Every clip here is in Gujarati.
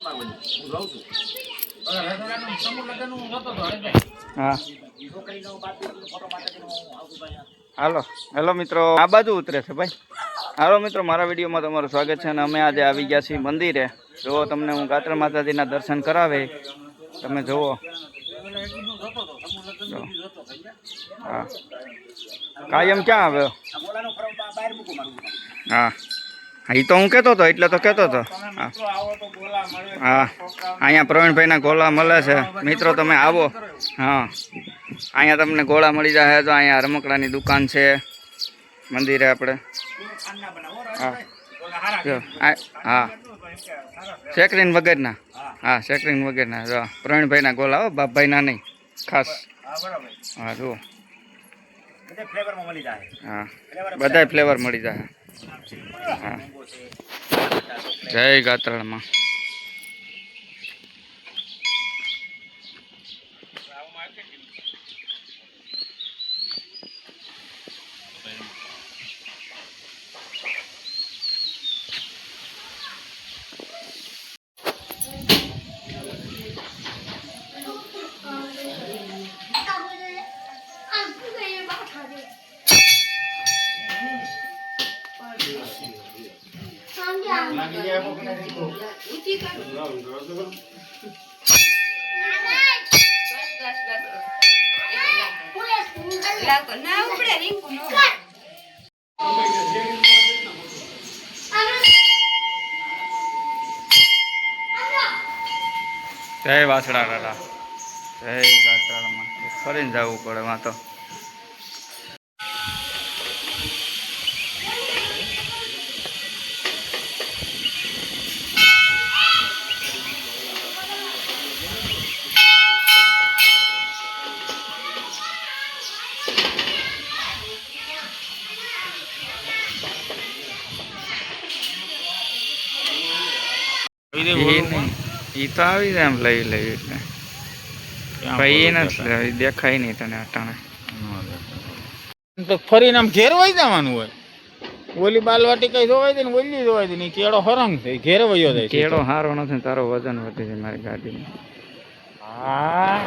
હા હાલો હેલો મિત્રો, આ બાજુ ઉતરે છે ભાઈ. હાલો મિત્રો, મારા વિડીયોમાં તમારું સ્વાગત છે. અને અમે આજે આવી ગયા છીએ મંદિરે. જો તમને હું ગાત્રા માતાજીના દર્શન કરાવે, તમે જુઓ. હા, કાયમ ક્યાં આવ્યો? હા, એ તો હું કહેતો હતો, એટલે તો કહેતો હતો. હા, અહીંયા પ્રવીણભાઈના ગોળા મળે છે. મિત્રો તમે આવો. હા, અહીંયા તમને ગોળા મળી જાય. તો અહીંયા રમકડાની દુકાન છે મંદિરે આપણે. હા હા, સેકરીન વગરના. હા, સેકરીન વગરના. જો પ્રવીણભાઈના ગોળા હો, બાપભાઈના નહીં, ખાસ. હા જુઓ. હા, બધા ફ્લેવર મળી જાય. હા, જય ગાત્રાળમાં. જય વાસડા દાદા, જય ગાત્રાળમાં. ફરીને જવું પડે વાં તો. એ તો આવી જાય એમ લઈ લઈ એટલે ભાઈ એ નથી દેખાય નહીં તને અટાણે. તો ફરીને આમ ઘેર વહી જવાનું હોય. ઓલી બાલવાટી કઈ જોવાય દે ને ઓલી જોવાય દે ને કેળો હરંગ છે, ઘેર વયો જાય. કેળો સારો નથી, તારો વજન વધી છે મારી ગાડીમાં. હા,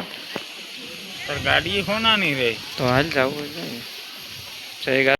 તાર ગાડી ખોના નહીં રહી તો હાલ જવું જય